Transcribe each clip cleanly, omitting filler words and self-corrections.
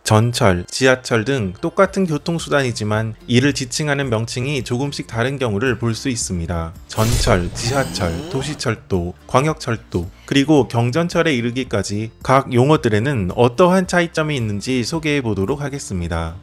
전철, 지하철 등 똑같은 교통수단이지만 이를 지칭하는 명칭이 조금씩 다른 경우를 볼 수 있습니다. 전철, 지하철, 도시철도, 광역철도, 그리고 경전철에 이르기까지 각 용어들에는 어떠한 차이점이 있는지 소개해 보도록 하겠습니다.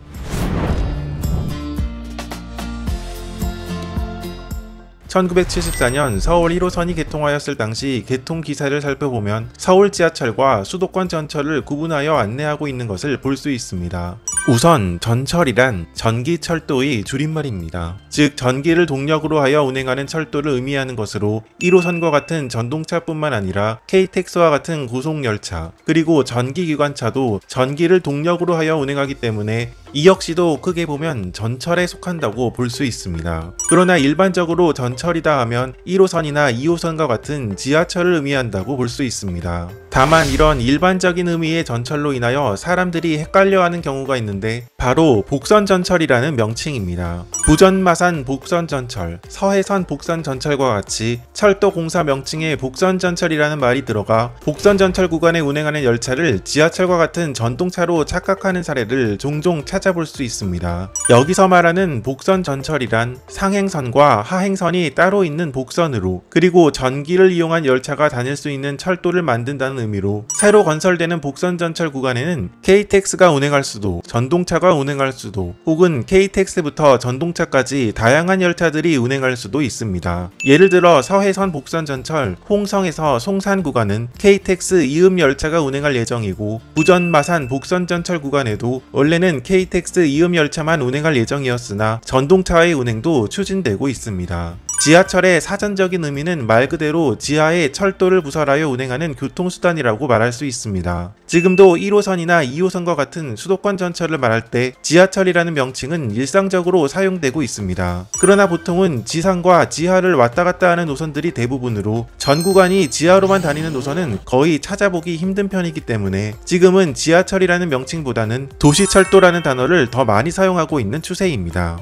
1974년 서울 1호선이 개통하였을 당시 개통 기사를 살펴보면 서울 지하철과 수도권 전철을 구분하여 안내하고 있는 것을 볼 수 있습니다. 우선 전철이란 전기철도의 줄임말입니다. 즉 전기를 동력으로 하여 운행하는 철도를 의미하는 것으로 1호선과 같은 전동차뿐만 아니라 KTX와 같은 고속열차, 그리고 전기기관차도 전기를 동력으로 하여 운행하기 때문에 이 역시도 크게 보면 전철에 속한다고 볼 수 있습니다. 그러나 일반적으로 전철이다 하면 1호선이나 2호선과 같은 지하철을 의미한다고 볼 수 있습니다. 다만 이런 일반적인 의미의 전철로 인하여 사람들이 헷갈려하는 경우가 있는데 바로 복선전철이라는 명칭입니다. 부전마산 복선전철, 서해선 복선전철과 같이 철도공사 명칭에 복선전철이라는 말이 들어가 복선전철 구간에 운행하는 열차를 지하철과 같은 전동차로 착각하는 사례를 종종 찾아볼 수 있습니다. 여기서 말하는 복선전철이란 상행선과 하행선이 따로 있는 복선으로, 그리고 전기를 이용한 열차가 다닐 수 있는 철도를 만든다는 의미로 새로 건설되는 복선전철 구간에는 KTX가 운행할 수도, 전동차가 운행할 수도, 혹은 KTX부터 전동차까지 다양한 열차들이 운행할 수도 있습니다. 예를 들어 서해선 복선전철 홍성에서 송산 구간은 KTX 이음 열차가 운행할 예정이고, 부전 마산 복선전철 구간에도 원래는 KTX 이음 열차만 운행할 예정이었으나 전동차의 운행도 추진되고 있습니다. 지하철의 사전적인 의미는 말 그대로 지하에 철도를 부설하여 운행하는 교통수단이라고 말할 수 있습니다. 지금도 1호선이나 2호선과 같은 수도권 전철을 말할 때 지하철이라는 명칭은 일상적으로 사용되고 있습니다. 그러나 보통은 지상과 지하를 왔다 갔다 하는 노선들이 대부분으로 전 구간이 지하로만 다니는 노선은 거의 찾아보기 힘든 편이기 때문에 지금은 지하철이라는 명칭보다는 도시철도라는 단어를 더 많이 사용하고 있는 추세입니다.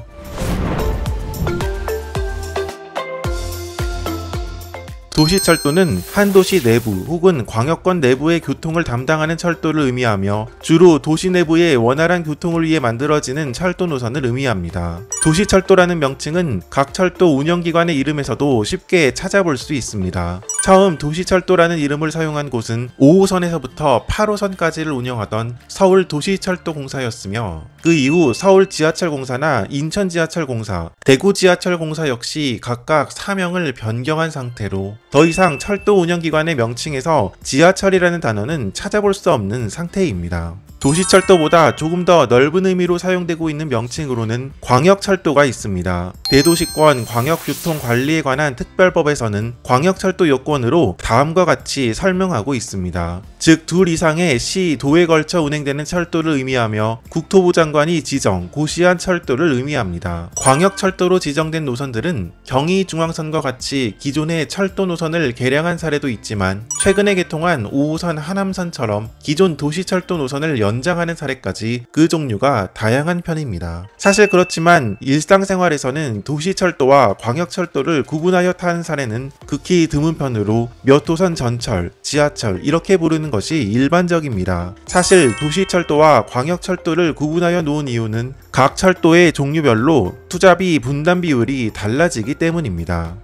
도시철도는 한 도시 내부 혹은 광역권 내부의 교통을 담당하는 철도를 의미하며 주로 도시 내부의 원활한 교통을 위해 만들어지는 철도 노선을 의미합니다. 도시철도라는 명칭은 각 철도 운영기관의 이름에서도 쉽게 찾아볼 수 있습니다. 처음 도시철도라는 이름을 사용한 곳은 5호선에서부터 8호선까지를 운영하던 서울도시철도공사였으며 그 이후 서울지하철공사나 인천지하철공사, 대구지하철공사 역시 각각 사명을 변경한 상태로 더 이상 철도 운영기관의 명칭에서 지하철이라는 단어는 찾아볼 수 없는 상태입니다. 도시철도보다 조금 더 넓은 의미로 사용되고 있는 명칭으로는 광역철도가 있습니다. 대도시권 광역교통관리에 관한 특별법에서는 광역철도 요건으로 다음과 같이 설명하고 있습니다. 즉, 둘 이상의 시, 도에 걸쳐 운행되는 철도를 의미하며 국토부 장관이 지정, 고시한 철도를 의미합니다. 광역철도로 지정된 노선들은 경의중앙선과 같이 기존의 철도 노선을 개량한 사례도 있지만 최근에 개통한 5호선 하남선처럼 기존 도시철도 노선을 연장하는 사례까지 그 종류가 다양한 편입니다. 사실 그렇지만 일상생활에서는 도시철도와 광역철도를 구분하여 타는 사례는 극히 드문 편으로 몇 호선 전철, 지하철 이렇게 부르는 것이 일반적입니다. 사실 도시철도와 광역철도를 구분하여 놓은 이유는 각 철도의 종류별로 투자비 분담 비율이 달라지기 때문입니다.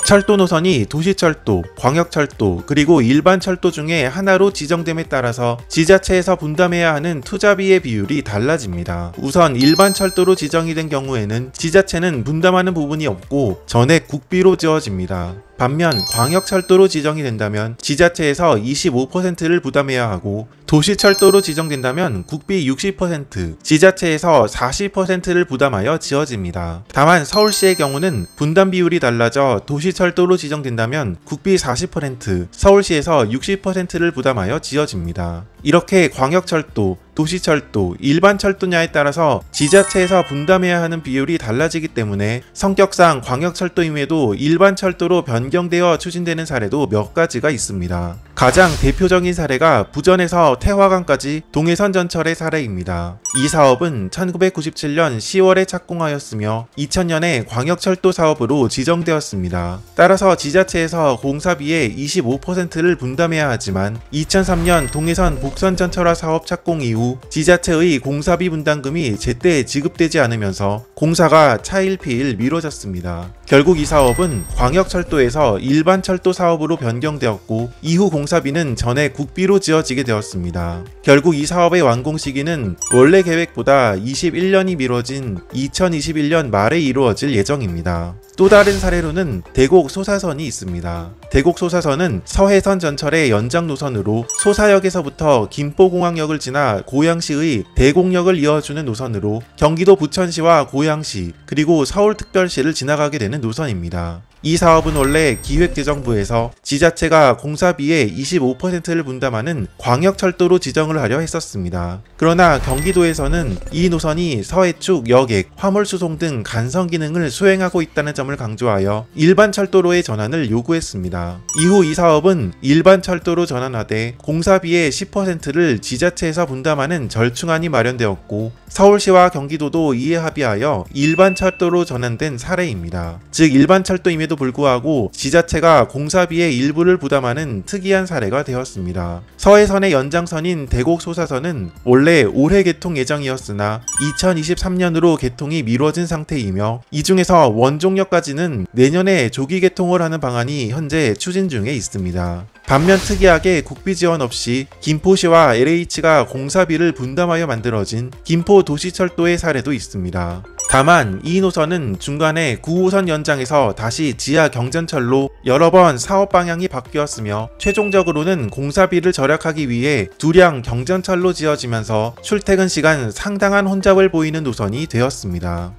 철도 노선이 도시철도, 광역철도, 그리고 일반 철도 중에 하나로 지정됨에 따라서 지자체에서 분담해야 하는 투자비의 비율이 달라집니다. 우선 일반 철도로 지정이 된 경우에는 지자체는 분담하는 부분이 없고 전액 국비로 지어집니다. 반면 광역철도로 지정이 된다면 지자체에서 25%를 부담해야 하고, 도시철도로 지정된다면 국비 60%, 지자체에서 40%를 부담하여 지어집니다. 다만 서울시의 경우는 분담 비율이 달라져 도시철도로 지정된다면 국비 40%, 서울시에서 60%를 부담하여 지어집니다. 이렇게 광역철도, 도시철도, 일반철도냐에 따라서 지자체에서 분담해야 하는 비율이 달라지기 때문에 성격상 광역철도임에도 일반철도로 변경되어 추진되는 사례도 몇 가지가 있습니다. 가장 대표적인 사례가 부전에서 태화강까지 동해선 전철의 사례입니다. 이 사업은 1997년 10월에 착공하였으며 2000년에 광역철도 사업으로 지정되었습니다. 따라서 지자체에서 공사비의 25%를 분담해야 하지만 2003년 동해선 복선전철화 사업 착공 이후 지자체의 공사비 분담금이 제때 지급되지 않으면서 공사가 차일피일 미뤄졌습니다. 결국 이 사업은 광역철도에서 일반철도 사업으로 변경되었고 이후 공사비는 전액 국비로 지어지게 되었습니다. 결국 이 사업의 완공 시기는 원래 계획보다 21년이 미뤄진 2021년 말에 이루어질 예정입니다. 또 다른 사례로는 대곡 소사선이 있습니다. 대곡 소사선은 서해선 전철의 연장 노선으로 소사역에서부터 김포공항역을 지나 고양시의 대곡역을 이어주는 노선으로 경기도 부천시와 고양시 그리고 서울특별시를 지나가게 되는 노선입니다. 이 사업은 원래 기획재정부에서 지자체가 공사비의 25%를 분담하는 광역철도로 지정을 하려 했었습니다. 그러나 경기도에서는 이 노선이 서해축, 여객, 화물수송 등 간선 기능을 수행하고 있다는 점을 강조하여 일반철도로의 전환을 요구했습니다. 이후 이 사업은 일반철도로 전환하되 공사비의 10%를 지자체에서 분담하는 절충안이 마련되었고 서울시와 경기도도 이에 합의하여 일반철도로 전환된 사례입니다. 즉 일반철도임에도 불구하고 지자체가 공사비의 일부를 부담하는 특이한 사례가 되었습니다. 서해선의 연장선인 대곡 소사선은 원래 올해 개통 예정이었으나 2023년으로 개통이 미뤄진 상태이며 이 중에서 원종역까지는 내년에 조기 개통을 하는 방안이 현재 추진 중에 있습니다. 반면 특이하게 국비 지원 없이 김포시와 LH가 공사비를 분담하여 만들어진 김포도시철도의 사례도 있습니다. 다만 이 노선은 중간에 9호선 연장에서 다시 지하 경전철로 여러 번 사업 방향이 바뀌었으며 최종적으로는 공사비를 절약하기 위해 두량 경전철로 지어지면서 출퇴근 시간 상당한 혼잡을 보이는 노선이 되었습니다.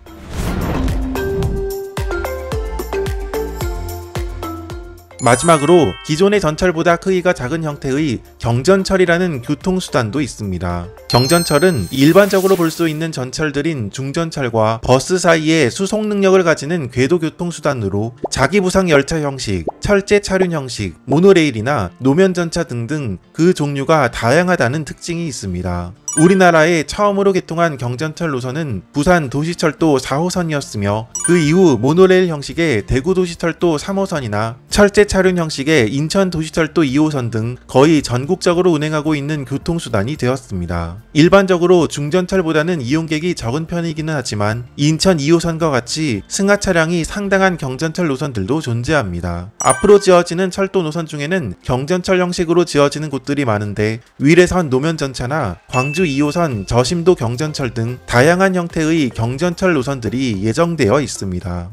마지막으로 기존의 전철보다 크기가 작은 형태의 경전철이라는 교통수단도 있습니다. 경전철은 일반적으로 볼 수 있는 전철들인 중전철과 버스 사이에 수송 능력을 가지는 궤도 교통수단으로 자기부상 열차 형식, 철제 차륜 형식, 모노레일이나 노면전차 등등 그 종류가 다양하다는 특징이 있습니다. 우리나라에 처음으로 개통한 경전철 노선은 부산 도시철도 4호선이었으며 그 이후 모노레일 형식의 대구도시철도 3호선이나 철제 차륜 형식의 인천도시철도 2호선 등 거의 전국적으로 운행하고 있는 교통수단이 되었습니다. 일반적으로 중전철보다는 이용객이 적은 편이기는 하지만 인천 2호선과 같이 승하 차량이 상당한 경전철 노선들도 존재합니다. 앞으로 지어지는 철도 노선 중에는 경전철 형식으로 지어지는 곳들이 많은데 위례선 노면전차나 광주 2호선 저심도 경전철 등 다양한 형태의 경전철 노선들이 예정되어 있습니다.